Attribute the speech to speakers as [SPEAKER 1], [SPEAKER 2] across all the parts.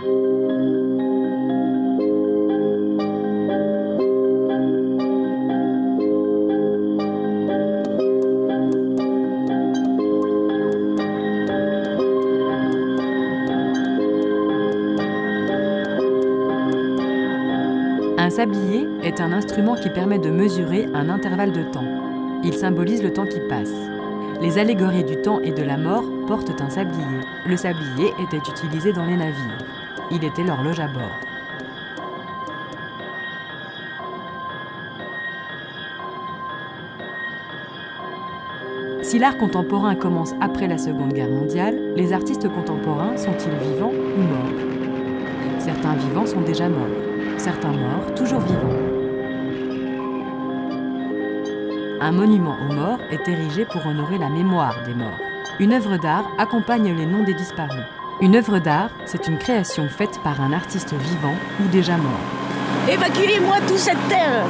[SPEAKER 1] Un sablier est un instrument qui permet de mesurer un intervalle de temps. Il symbolise le temps qui passe. Les allégories du temps et de la mort portent un sablier. Le sablier était utilisé dans les navires. Il était l'horloge à bord. Si l'art contemporain commence après la Seconde Guerre mondiale, les artistes contemporains sont-ils vivants ou morts? Certains vivants sont déjà morts. Certains morts, toujours vivants. Un monument aux morts est érigé pour honorer la mémoire des morts. Une œuvre d'art accompagne les noms des disparus. Une œuvre d'art, c'est une création faite par un artiste vivant ou déjà mort.
[SPEAKER 2] Évacuez-moi toute cette terre!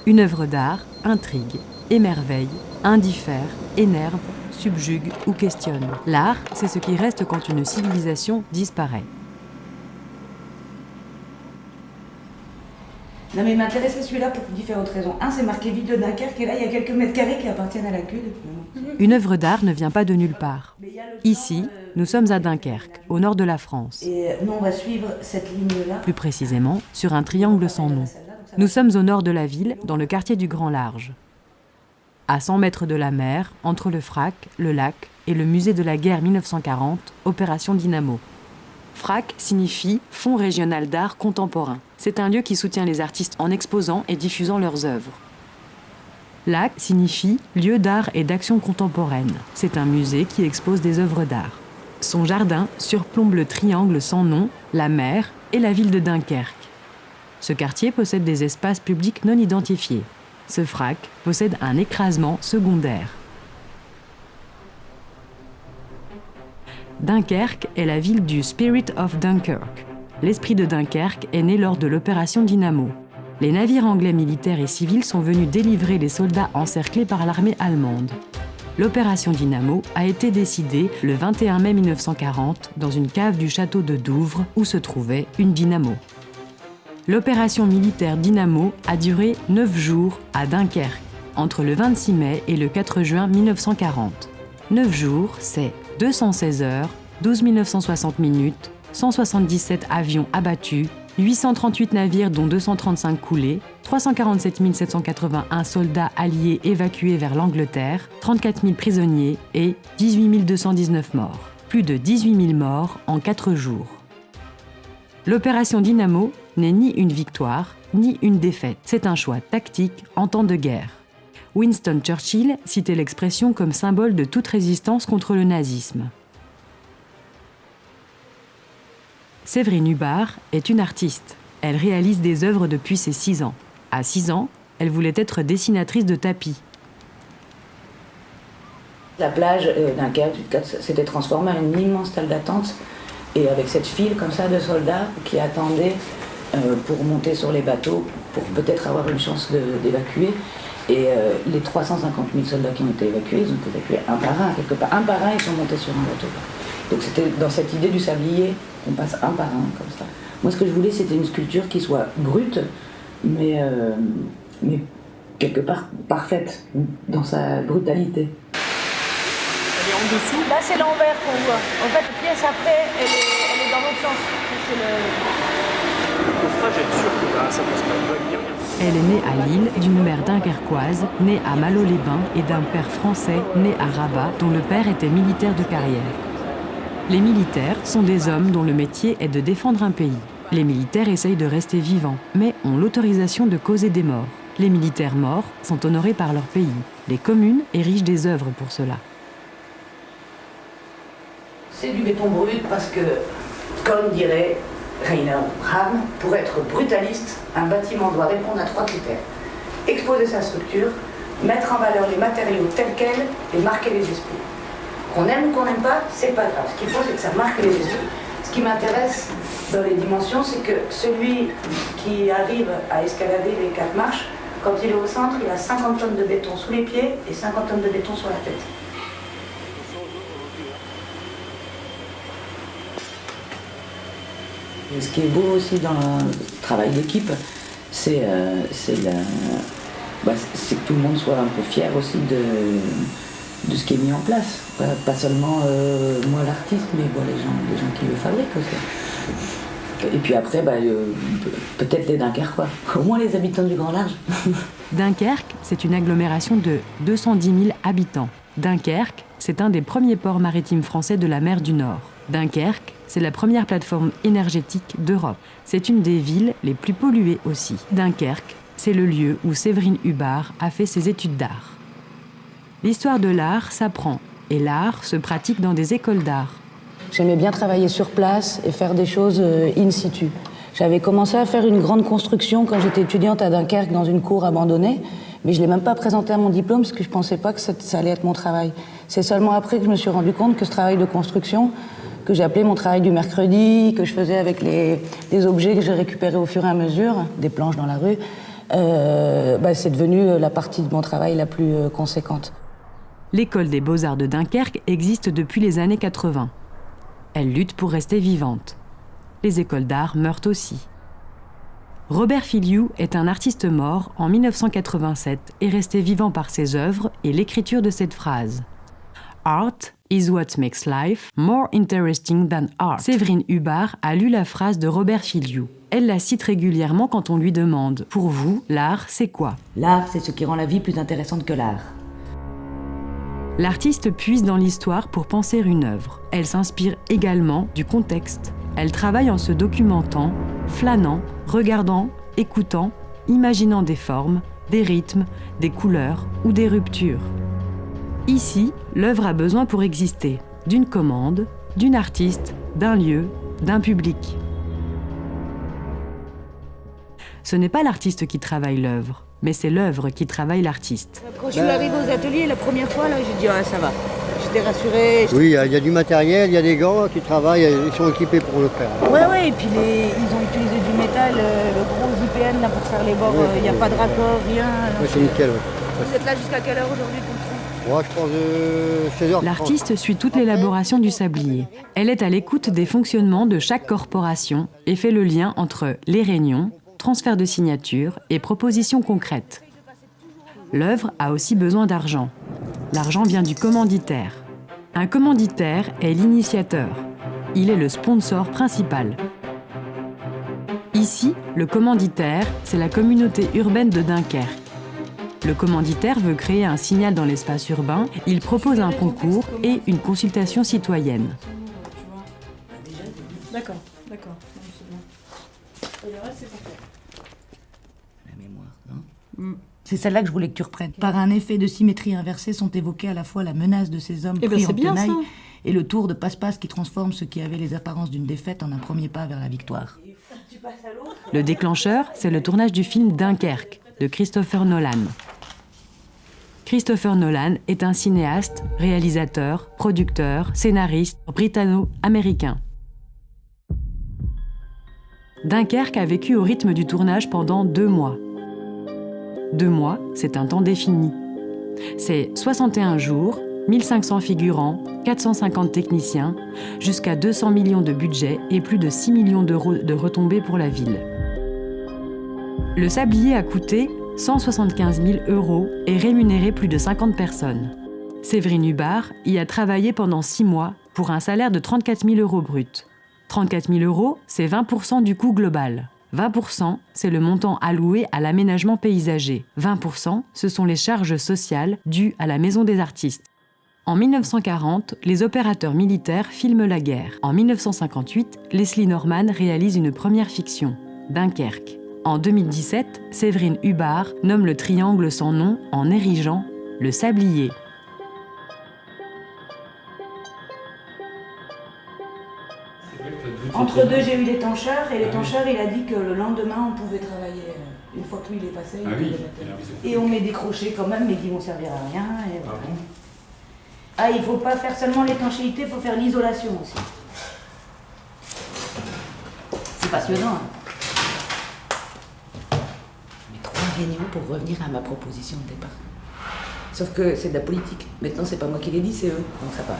[SPEAKER 1] Une œuvre d'art intrigue, émerveille, indiffère, énerve, subjugue ou questionne. L'art, c'est ce qui reste quand une civilisation disparaît.
[SPEAKER 3] Non mais il m'intéressait celui-là pour différentes raisons. Un, c'est marqué ville de Dunkerque et là il y a quelques mètres carrés qui appartiennent à la CUD.
[SPEAKER 1] Une œuvre d'art ne vient pas de nulle part. Ici, nous sommes à Dunkerque, au nord de la France.
[SPEAKER 3] Et nous on va suivre cette ligne-là.
[SPEAKER 1] Plus précisément, sur un triangle sans nom. Nous sommes au nord de la ville, dans le quartier du Grand Large. À 100 mètres de la mer, entre le FRAC, le lac et le musée de la guerre 1940, Opération Dynamo. FRAC signifie Fonds régional d'art contemporain. C'est un lieu qui soutient les artistes en exposant et diffusant leurs œuvres. LAC signifie Lieu d'art et d'action contemporaine. C'est un musée qui expose des œuvres d'art. Son jardin surplombe le triangle sans nom, la mer et la ville de Dunkerque. Ce quartier possède des espaces publics non identifiés. Ce FRAC possède un écrasement secondaire. Dunkerque est la ville du Spirit of Dunkirk. L'esprit de Dunkerque est né lors de l'opération Dynamo. Les navires anglais militaires et civils sont venus délivrer les soldats encerclés par l'armée allemande. L'opération Dynamo a été décidée le 21 mai 1940 dans une cave du château de Douvres où se trouvait une dynamo. L'opération militaire Dynamo a duré 9 jours à Dunkerque, entre le 26 mai et le 4 juin 1940. 9 jours, c'est 216 heures, 12 960 minutes, 177 avions abattus, 838 navires dont 235 coulés, 347 781 soldats alliés évacués vers l'Angleterre, 34 000 prisonniers et 18 219 morts. Plus de 18 000 morts en 4 jours. L'opération Dynamo n'est ni une victoire, ni une défaite. C'est un choix tactique en temps de guerre. Winston Churchill citait l'expression comme symbole de toute résistance contre le nazisme. Séverine Hubbard est une artiste. Elle réalise des œuvres depuis ses 6 ans. À 6 ans, elle voulait être dessinatrice de tapis.
[SPEAKER 3] La plage Dunkerque s'était transformée en une immense salle d'attente et avec cette file comme ça de soldats qui attendaient pour monter sur les bateaux, pour peut-être avoir une chance d'évacuer. Et les 350 000 soldats qui ont été évacués, ils ont été évacués un par un, quelque part. Un par un, ils sont montés sur un bateau. Donc c'était dans cette idée du sablier qu'on passe un par un, comme ça. Moi, ce que je voulais, c'était une sculpture qui soit brute, mais quelque part parfaite, dans sa brutalité.
[SPEAKER 2] Elle est en dessous. Là, c'est l'envers qu'on voit. En fait, la pièce après, elle est dans l'autre sens.
[SPEAKER 4] Le coffrage est sûr que ça passe pas de rien.
[SPEAKER 1] Elle est née à Lille d'une mère dunkerquoise, née à Malo-les-Bains et d'un père français né à Rabat dont le père était militaire de carrière. Les militaires sont des hommes dont le métier est de défendre un pays. Les militaires essayent de rester vivants, mais ont l'autorisation de causer des morts. Les militaires morts sont honorés par leur pays. Les communes érigent des œuvres pour cela.
[SPEAKER 3] C'est du béton brut parce que, comme dirait Rainer Bram, pour être brutaliste, un bâtiment doit répondre à 3 critères. Exposer sa structure, mettre en valeur les matériaux tels quels et marquer les esprits. Qu'on aime ou qu'on n'aime pas, c'est pas grave. Ce qu'il faut, c'est que ça marque les esprits. Ce qui m'intéresse, dans les dimensions, c'est que celui qui arrive à escalader les 4 marches, quand il est au centre, il a 50 tonnes de béton sous les pieds et 50 tonnes de béton sur la tête. Et ce qui est beau aussi dans le travail d'équipe, c'est que tout le monde soit un peu fier aussi de ce qui est mis en place. Pas seulement moi l'artiste, mais les gens qui le fabriquent aussi. Et puis après, peut-être les Dunkerquois, au moins les habitants du Grand Large.
[SPEAKER 1] Dunkerque, c'est une agglomération de 210 000 habitants. Dunkerque, c'est un des premiers ports maritimes français de la mer du Nord. Dunkerque, c'est la première plateforme énergétique d'Europe. C'est une des villes les plus polluées aussi. Dunkerque, c'est le lieu où Séverine Hubbard a fait ses études d'art. L'histoire de l'art s'apprend, et l'art se pratique dans des écoles d'art.
[SPEAKER 3] J'aimais bien travailler sur place et faire des choses in situ. J'avais commencé à faire une grande construction quand j'étais étudiante à Dunkerque dans une cour abandonnée, mais je ne l'ai même pas présenté à mon diplôme parce que je ne pensais pas que ça allait être mon travail. C'est seulement après que je me suis rendu compte que ce travail de construction, que j'ai appelé mon travail du mercredi, que je faisais avec les objets que j'ai récupérés au fur et à mesure, des planches dans la rue, c'est devenu la partie de mon travail la plus conséquente.
[SPEAKER 1] L'école des beaux-arts de Dunkerque existe depuis les années 80. Elle lutte pour rester vivante. Les écoles d'art meurent aussi. Robert Filiou est un artiste mort en 1987 et resté vivant par ses œuvres et l'écriture de cette phrase. Art is what makes life more interesting than art. Séverine Hubbard a lu la phrase de Robert Filiou. Elle la cite régulièrement quand on lui demande « Pour vous, l'art, c'est quoi ?»
[SPEAKER 3] L'art, c'est ce qui rend la vie plus intéressante que l'art.
[SPEAKER 1] L'artiste puise dans l'histoire pour penser une œuvre. Elle s'inspire également du contexte. Elle travaille en se documentant, flânant, regardant, écoutant, imaginant des formes, des rythmes, des couleurs ou des ruptures. Ici, l'œuvre a besoin pour exister d'une commande, d'une artiste, d'un lieu, d'un public. Ce n'est pas l'artiste qui travaille l'œuvre, mais c'est l'œuvre qui travaille l'artiste.
[SPEAKER 2] Quand je suis arrivée aux ateliers la première fois, là, j'ai dit « Ah, ça va ». J'étais rassurée.
[SPEAKER 5] Oui, il y a du matériel, il y a des gants qui travaillent, ils sont équipés pour le faire.
[SPEAKER 2] Ouais, et puis ils ont utilisé du métal, le gros IPN là, pour faire les bords, il n'y a pas de raccord, rien.
[SPEAKER 5] Oui, c'est nickel.
[SPEAKER 2] Vous êtes là jusqu'à quelle heure aujourd'hui pour le tronc ?
[SPEAKER 5] Moi, je pense 16h30.
[SPEAKER 1] L'artiste suit toute l'élaboration du sablier. Elle est à l'écoute des fonctionnements de chaque corporation et fait le lien entre les réunions, transfert de signatures et propositions concrètes. L'œuvre a aussi besoin d'argent. L'argent vient du commanditaire. Un commanditaire est l'initiateur. Il est le sponsor principal. Ici, le commanditaire, c'est la communauté urbaine de Dunkerque. Le commanditaire veut créer un signal dans l'espace urbain, il propose un concours et une consultation citoyenne.
[SPEAKER 2] D'accord. Et le reste, c'est parfait.
[SPEAKER 3] La mémoire, non ? C'est celle-là que je voulais que tu reprennes. Par un effet de symétrie inversée sont évoquées à la fois la menace de ces hommes pris en tenaille et le tour de passe-passe qui transforme ce qui avait les apparences d'une défaite en un premier pas vers la victoire.
[SPEAKER 1] Le déclencheur, c'est le tournage du film Dunkerque, de Christopher Nolan. Christopher Nolan est un cinéaste, réalisateur, producteur, scénariste britanno-américain. Dunkerque a vécu au rythme du tournage pendant 2 mois. 2 mois, c'est un temps défini. C'est 61 jours, 1500 figurants, 450 techniciens, jusqu'à 200 millions de budget et plus de 6 millions d'euros de retombées pour la ville. Le sablier a coûté 175 000 € et rémunéré plus de 50 personnes. Séverine Hubbard y a travaillé pendant 6 mois pour un salaire de 34 000 € brut. 34 000 €, c'est 20% du coût global. 20%, c'est le montant alloué à l'aménagement paysager. 20%, ce sont les charges sociales dues à la Maison des artistes. En 1940, les opérateurs militaires filment la guerre. En 1958, Leslie Norman réalise une première fiction, Dunkerque. En 2017, Séverine Hubbard nomme le triangle sans nom en érigeant le sablier.
[SPEAKER 3] Entre deux, j'ai eu l'étancheur et l'étancheur, il a dit que le lendemain, on pouvait travailler. Une fois que lui, il est passé, et on met des crochets quand même, mais qui vont servir à rien. Et voilà. Il ne faut pas faire seulement l'étanchéité, il faut faire l'isolation aussi. C'est passionnant. Mais 3 réunions pour revenir à ma proposition de départ. Sauf que c'est de la politique. Maintenant, c'est pas moi qui l'ai dit, c'est eux. Donc ça va.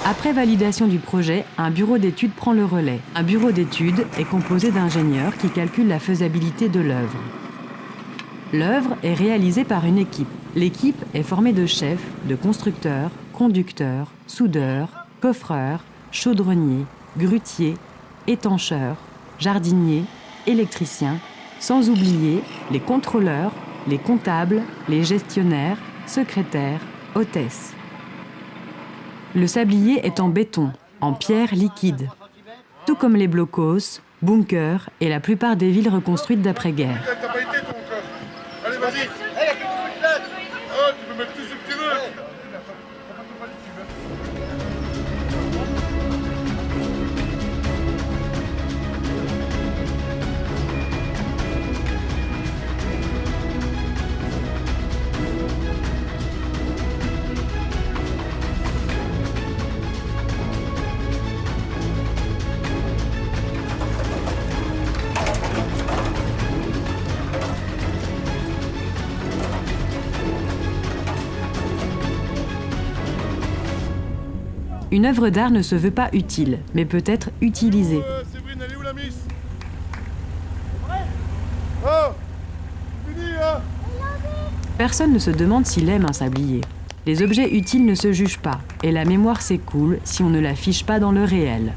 [SPEAKER 1] Après validation du projet, un bureau d'études prend le relais. Un bureau d'études est composé d'ingénieurs qui calculent la faisabilité de l'œuvre. L'œuvre est réalisée par une équipe. L'équipe est formée de chefs, de constructeurs, conducteurs, soudeurs, coffreurs, chaudronniers, grutiers, étancheurs, jardiniers, électriciens, sans oublier les contrôleurs, les comptables, les gestionnaires, secrétaires, hôtesses. Le sablier est en béton, en pierre liquide, tout comme les blocos, bunkers et la plupart des villes reconstruites d'après-guerre.
[SPEAKER 6] T'as pas été ton coffre. Allez, vas-y. Oh, tu peux mettre tout ce que tu veux.
[SPEAKER 1] Une œuvre d'art ne se veut pas utile, mais peut être utilisée.
[SPEAKER 6] Séverine, elle est où la miss? Oh, fini, hein?
[SPEAKER 1] Personne ne se demande s'il aime un sablier. Les objets utiles ne se jugent pas, et la mémoire s'écoule si on ne l'affiche pas dans le réel.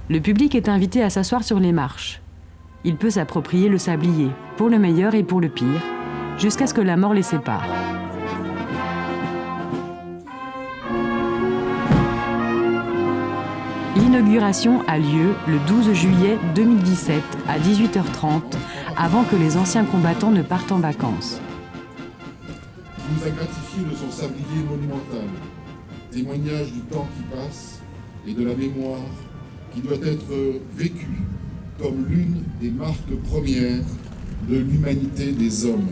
[SPEAKER 1] Le public est invité à s'asseoir sur les marches. Il peut s'approprier le sablier, pour le meilleur et pour le pire, jusqu'à ce que la mort les sépare. L'inauguration a lieu le 12 juillet 2017 à 18h30, avant que les anciens combattants ne partent en vacances.
[SPEAKER 7] Il nous a gratifié de son sablier monumental, témoignage du temps qui passe et de la mémoire qui doit être vécue comme l'une des marques premières de l'humanité des hommes.